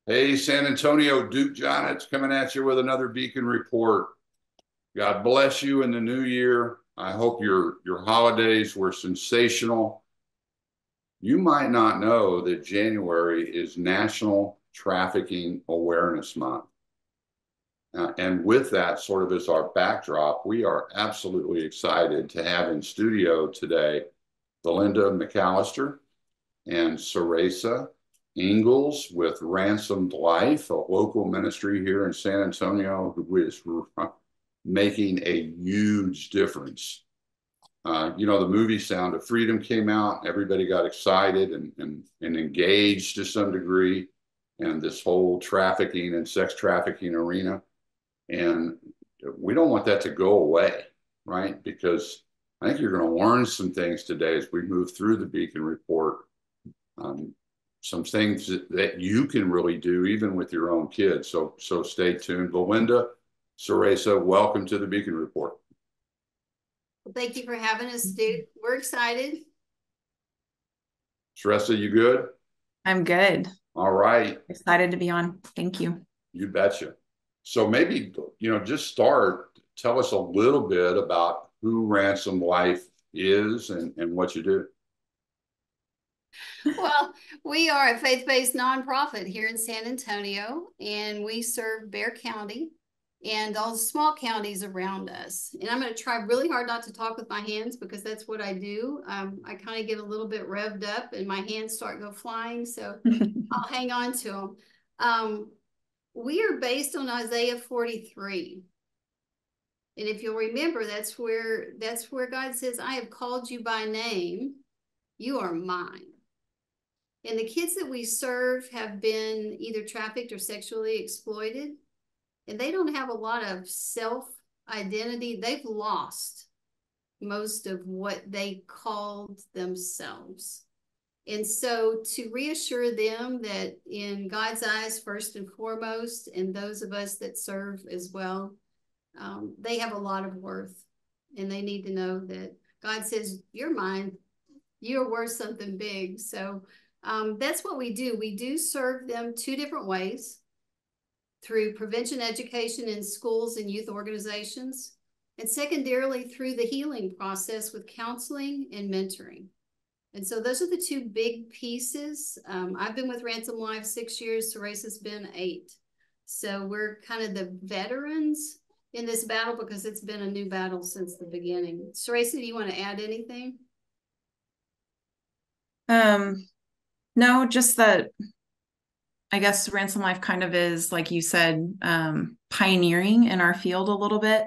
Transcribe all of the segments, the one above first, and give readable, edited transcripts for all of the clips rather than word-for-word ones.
Hey, San Antonio, Duke John, coming at you with another Beacon report. God bless you in the new year. I hope your holidays were sensational. You might not know that January is National Trafficking Awareness Month. And with that sort of as our backdrop, we are absolutely excited to have in studio today Belinda McAllister and Ceresa Ingalls with Ransomed Life, a local ministry here in San Antonio who is making a huge difference. The movie Sound of Freedom came out. Everybody got excited and engaged to some degree in this whole trafficking and sex trafficking arena. And we don't want that to go away, right? Because I think you're going to learn some things today as we move through the Beacon Report. Um, some things that you can really do even with your own kids. So stay tuned. Belinda, Ceresa, welcome to the Beacon Report. Well, thank you for having us, Duke. We're excited. Ceresa, you good? I'm good. All right. Excited to be on. Thank you. You betcha. So maybe, just start, tell us a little bit about who Ransom Life is and what you do. Well, we are a faith-based nonprofit here in San Antonio, and we serve Bexar County and all the small counties around us. And I'm going to try really hard not to talk with my hands because that's what I do. I kind of get a little bit revved up and my hands start go flying, so I'll hang on to them. We are based on Isaiah 43. And if you'll remember, that's where God says, I have called you by name. You are mine. And the kids that we serve have been either trafficked or sexually exploited. And they don't have a lot of self-identity. They've lost most of what they called themselves. And so to reassure them that in God's eyes, first and foremost, and those of us that serve as well, they have a lot of worth. And they need to know that God says, you're mine. You're worth something big. So that's what we do. We do serve them two different ways: through prevention education in schools and youth organizations, and secondarily through the healing process with counseling and mentoring. And so those are the two big pieces. I've been with Ransomed Life 6 years. Ceresa's been 8. So we're kind of the veterans in this battle because it's been a new battle since the beginning. Ceresa, do you want to add anything? No, just that I guess Ransom Life kind of is, like you said, pioneering in our field a little bit,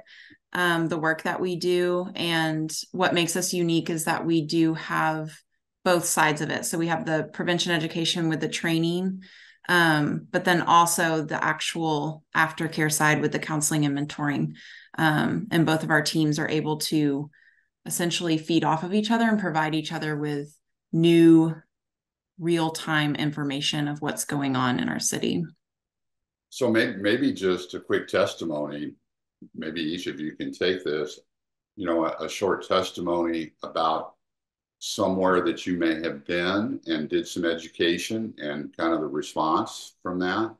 the work that we do. And what makes us unique is that we do have both sides of it. So we have the prevention education with the training, but then also the actual aftercare side with the counseling and mentoring. And both of our teams are able to essentially feed off of each other and provide each other with new real-time information of what's going on in our city. So maybe just a quick testimony. Maybe each of you can take this, a short testimony about somewhere that you may have been and did some education and kind of the response from that.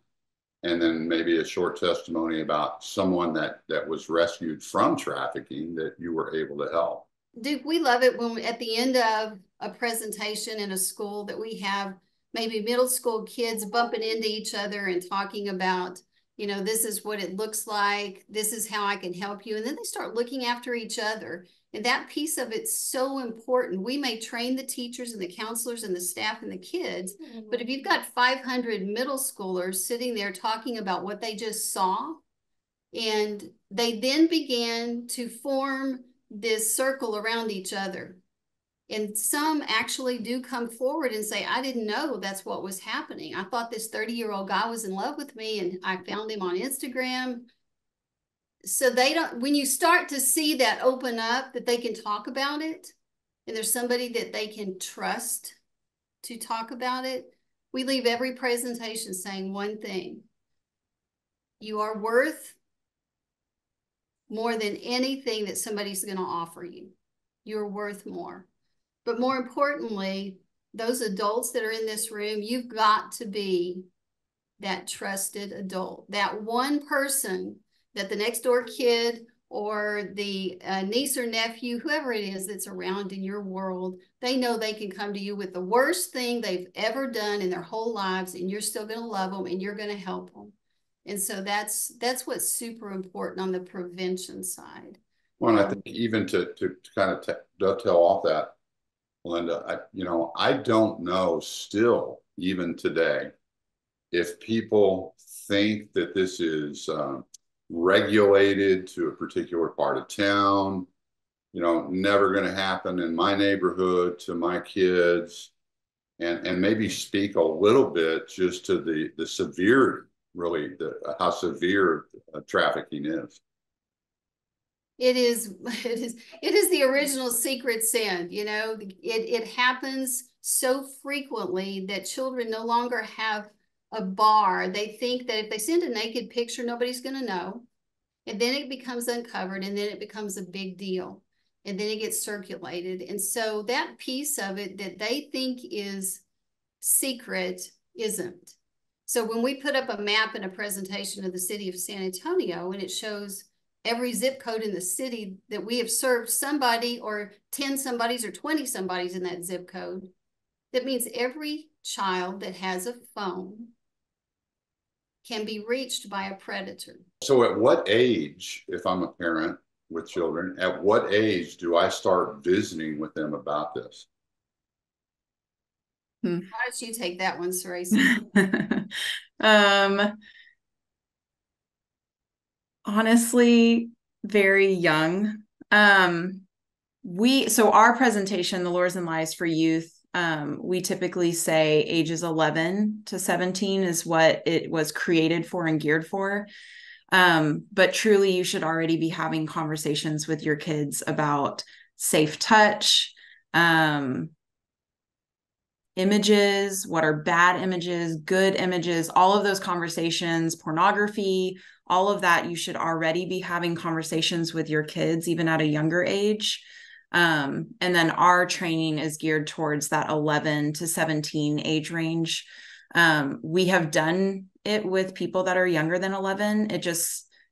And then maybe a short testimony about someone that was rescued from trafficking that you were able to help. Duke, we love it when at the end of a presentation in a school that we have maybe middle school kids bumping into each other and talking about, this is what it looks like. This is how I can help you. And then they start looking after each other. And that piece of it's so important. We may train the teachers and the counselors and the staff and the kids, but if you've got 500 middle schoolers sitting there talking about what they just saw, and they then began to form this circle around each other. And some actually do come forward and say, I didn't know that's what was happening. I thought this 30-year-old guy was in love with me and I found him on Instagram. So when you start to see that open up, that they can talk about it, and there's somebody that they can trust to talk about it, we leave every presentation saying one thing: you are worth more than anything that somebody's going to offer you. You're worth more. But more importantly, those adults that are in this room, you've got to be that trusted adult, that one person that the next door kid or the niece or nephew, whoever it is that's around in your world, they know they can come to you with the worst thing they've ever done in their whole lives, and you're still going to love them and you're going to help them. And so that's what's super important on the prevention side. Well, I think even to kind of dovetail off that, Linda, I don't know still, even today, if people think that this is regulated to a particular part of town, never going to happen in my neighborhood to my kids, and maybe speak a little bit just to the severity, really, how severe trafficking is. It is the original secret sin. It happens so frequently that children no longer have a bar. They think that if they send a naked picture, nobody's going to know. And then it becomes uncovered, and then it becomes a big deal. And then it gets circulated. And so that piece of it that they think is secret isn't. So when we put up a map and a presentation of the city of San Antonio, and it shows every zip code in the city that we have served somebody, or 10 somebodies or 20 somebodies in that zip code, that means every child that has a phone can be reached by a predator. So at what age, if I'm a parent with children, at what age do I start visiting with them about this? Why don't you take that one, Sarasa? Honestly, very young. So our presentation, The Lures and Lies for Youth, we typically say ages 11 to 17 is what it was created for and geared for. But truly, you should already be having conversations with your kids about safe touch, images, what are bad images, good images, all of those conversations, pornography, all of that. You should already be having conversations with your kids, even at a younger age. And then our training is geared towards that 11 to 17 age range. We have done it with people that are younger than 11.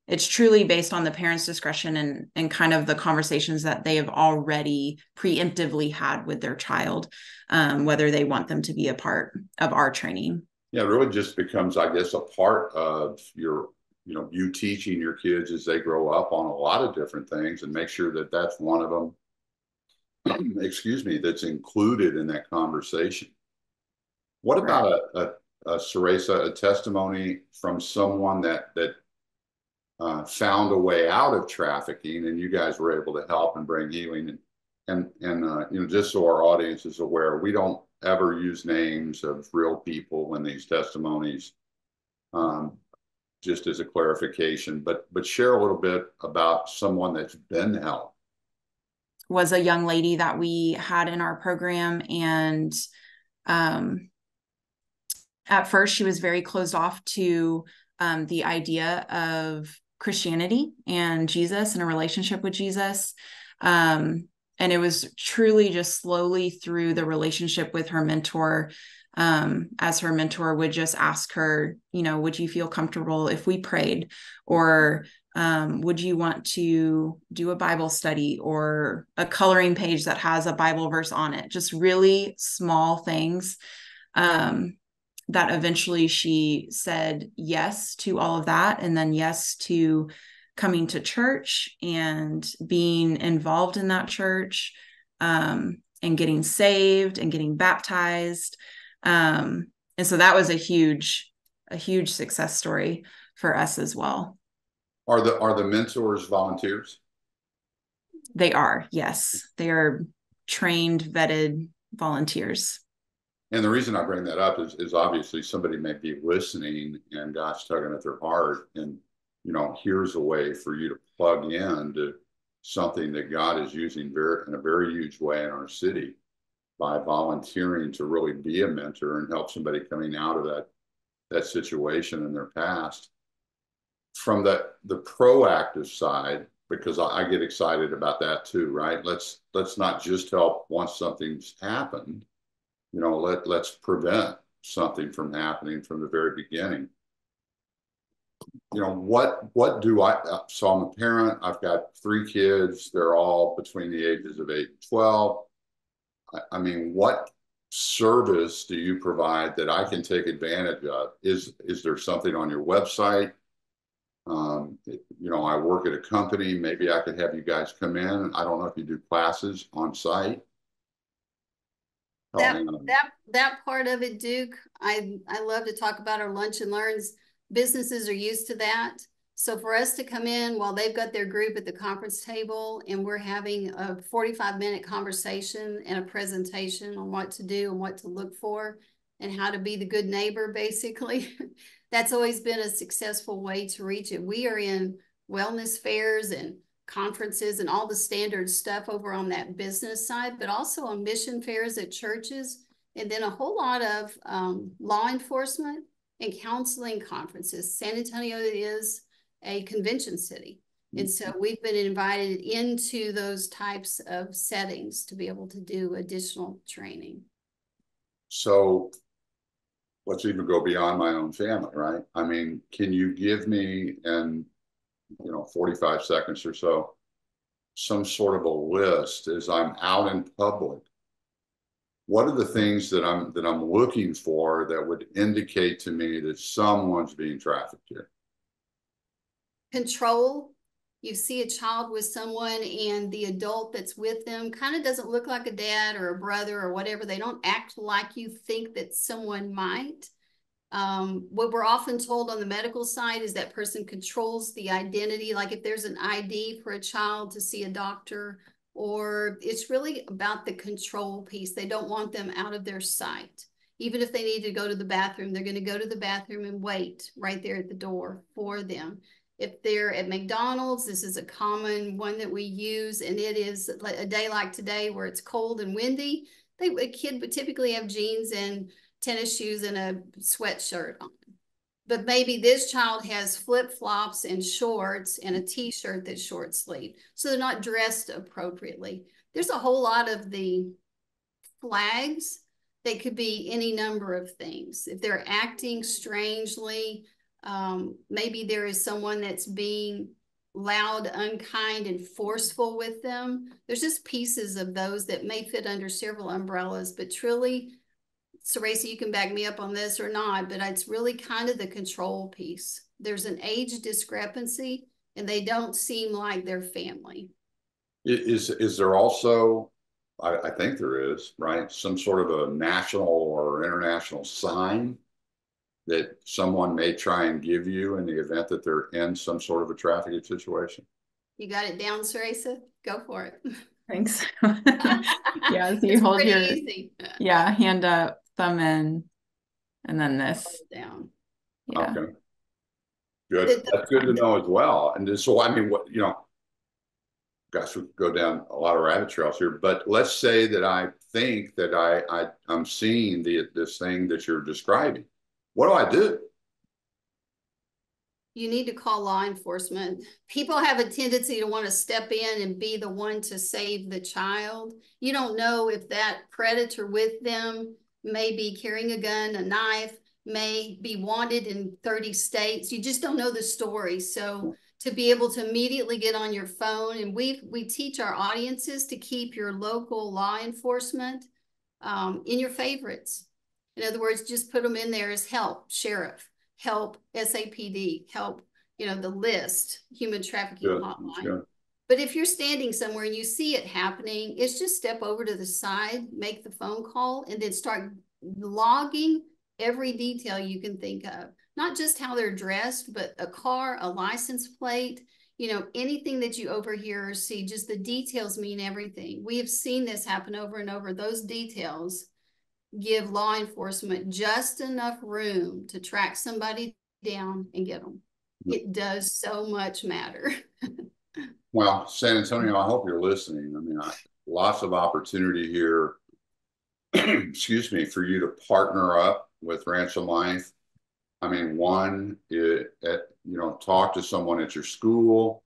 It's truly based on the parents' discretion and kind of the conversations that they have already preemptively had with their child, whether they want them to be a part of our training. Yeah, it really just becomes, I guess, a part of you teaching your kids as they grow up on a lot of different things, and make sure that that's one of them, excuse me, that's included in that conversation. What about Sarasa, a testimony from someone that found a way out of trafficking, and you guys were able to help and bring healing? And just so our audience is aware, we don't ever use names of real people in these testimonies, just as a clarification. But share a little bit about someone that's been helped. Was a young lady that we had in our program, and at first she was very closed off to the idea of Christianity and Jesus and a relationship with Jesus. And it was truly just slowly through the relationship with her mentor, as her mentor would just ask her, would you feel comfortable if we prayed? Or would you want to do a Bible study or a coloring page that has a Bible verse on it? Just really small things that eventually she said yes to all of that, and then yes to coming to church and being involved in that church, and getting saved and getting baptized. And so that was a huge success story for us as well. Are the mentors volunteers? They are, yes. They are trained, vetted volunteers. And the reason I bring that up is obviously somebody may be listening and God's tugging at their heart, and here's a way for you to plug in to something that God is using in a very huge way in our city, by volunteering to really be a mentor and help somebody coming out of that situation in their past. From the proactive side, because I get excited about that too, right? Let's not just help once something's happened. Let's prevent something from happening from the very beginning. You know, what do I, so I'm a parent, I've got 3 kids, they're all between the ages of 8 and 12. I mean, what service do you provide that I can take advantage of? Is there something on your website? You know, I work at a company, maybe I could have you guys come in. I don't know if you do classes on site. That part of it, Duke, I love to talk about our lunch and learns. Businesses are used to that. So for us to come in while they've got their group at the conference table and we're having a 45-minute conversation and a presentation on what to do and what to look for and how to be the good neighbor, basically, that's always been a successful way to reach it. We are in wellness fairs and conferences and all the standard stuff over on that business side, but also on mission fairs at churches, and then a whole lot of law enforcement and counseling conferences. San Antonio is a convention city. And so we've been invited into those types of settings to be able to do additional training. So let's even go beyond my own family, right? I mean, can you give me in, 45 seconds or so, some sort of a list as I'm out in public? What are the things that I'm looking for that would indicate to me that someone's being trafficked here? Control. You see a child with someone and the adult that's with them kind of doesn't look like a dad or a brother or whatever. They don't act like you think that someone might. What we're often told on the medical side is that person controls the identity. Like if there's an ID for a child to see a doctor, or it's really about the control piece. They don't want them out of their sight. Even if they need to go to the bathroom, they're going to go to the bathroom and wait right there at the door for them. If they're at McDonald's, this is a common one that we use, and it is a day like today where it's cold and windy. A kid would typically have jeans and tennis shoes and a sweatshirt on. But maybe this child has flip-flops and shorts and a t-shirt that's short sleeve. So they're not dressed appropriately. There's a whole lot of the flags that could be any number of things. If they're acting strangely, maybe there is someone that's being loud, unkind, and forceful with them. There's just pieces of those that may fit under several umbrellas, but truly, Sarasa, you can back me up on this or not, but it's really kind of the control piece. There's an age discrepancy and they don't seem like their family. Is there also, I think there is, right, some sort of a national or international sign that someone may try and give you in the event that they're in some sort of a trafficking situation? You got it down, Sarasa? Go for it. Thanks. Yeah, so you hold your hand up, thumb in, and then this down. Yeah. Okay. Good. That's good to know as well. And so, I mean, gosh, we could go down a lot of rabbit trails here, but let's say that I think that I'm seeing this thing that you're describing. What do I do? You need to call law enforcement. People have a tendency to want to step in and be the one to save the child. You don't know if that predator with them may be carrying a gun, a knife, may be wanted in 30 states. You just don't know the story. So to be able to immediately get on your phone, and we teach our audiences to keep your local law enforcement in your favorites. In other words, just put them in there as help, sheriff, help, SAPD, help, the list, human trafficking hotline. Sure. But if you're standing somewhere and you see it happening, it's just step over to the side, make the phone call, and then start logging every detail you can think of. Not just how they're dressed, but a car, a license plate, anything that you overhear or see, just the details mean everything. We have seen this happen over and over. Those details give law enforcement just enough room to track somebody down and get them. It does so much matter. Well, San Antonio, I hope you're listening. I mean, lots of opportunity here, excuse me, for you to partner up with Ransomed Life. I mean, talk to someone at your school,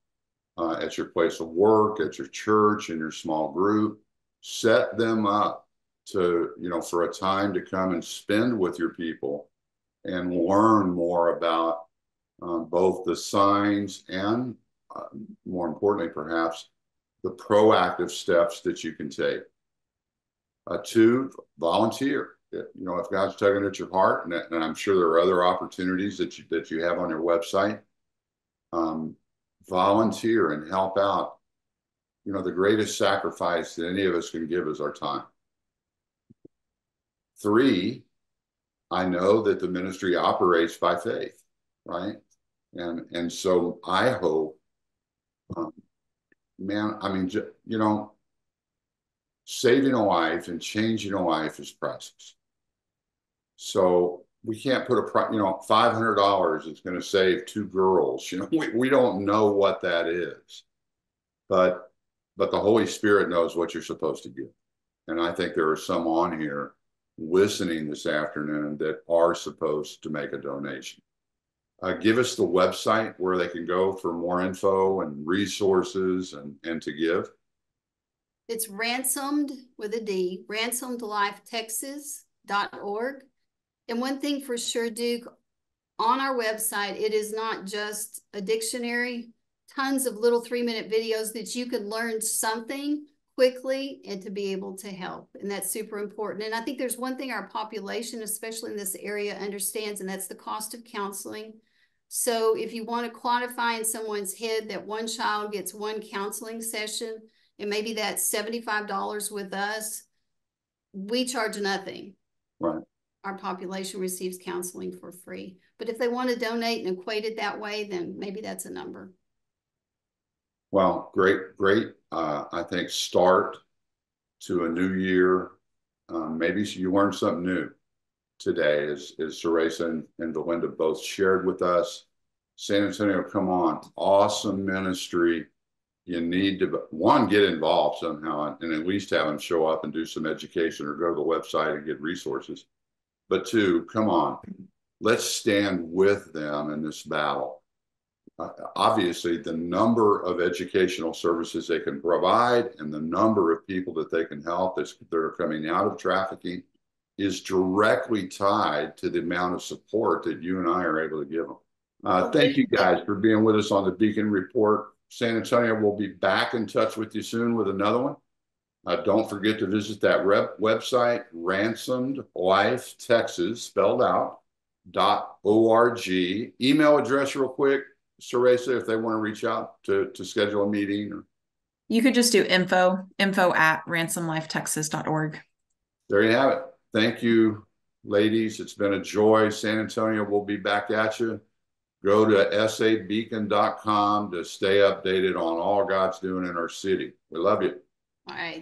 at your place of work, at your church, in your small group. Set them up to, you know, for a time to come and spend with your people and learn more about both the signs and, more importantly, perhaps, the proactive steps that you can take. Two, volunteer. You know, if God's tugging at your heart, and I'm sure there are other opportunities that you have on your website, volunteer and help out. You know, the greatest sacrifice that any of us can give is our time. Three, I know that the ministry operates by faith, right? And so I hope, man, I mean, you know, saving a life and changing a life is priceless. So we can't put you know, $500 is going to save 2 girls. You know, we don't know what that is, but the Holy Spirit knows what you're supposed to give. And I think there are some on here listening this afternoon that are supposed to make a donation. Give us the website where they can go for more info and resources and to give. It's ransomed with a D, ransomedlifetexas.org. And one thing for sure, Duke, on our website, it is not just a dictionary, tons of little 3-minute videos that you can learn something quickly and to be able to help. And that's super important. And I think there's one thing our population, especially in this area, understands, and that's the cost of counseling. So if you want to quantify in someone's head that one child gets 1 counseling session, and maybe that's $75 with us, we charge nothing. Right. Our population receives counseling for free. But if they want to donate and equate it that way, then maybe that's a number. Well, great. I think start to a new year. Maybe you learned something new today, as Teresa and Belinda both shared with us. San Antonio, come on, awesome ministry. You need to, one, get involved somehow and at least have them show up and do some education or go to the website and get resources. But two, come on, let's stand with them in this battle. Obviously, the number of educational services they can provide and the number of people that they can help that are coming out of trafficking is directly tied to the amount of support that you and I are able to give them. Thank you guys for being with us on the Beacon Report. San Antonio will be back in touch with you soon with another one. Don't forget to visit that website, Ransomed Life Texas, spelled out, .org. Email address real quick, Teresa, if they want to reach out to schedule a meeting. Or... You could just do info@ransomedlifetexas.org. There you have it. Thank you, ladies. It's been a joy. San Antonio will be back at you. Go to sabeacon.com to stay updated on all God's doing in our city. We love you. All right.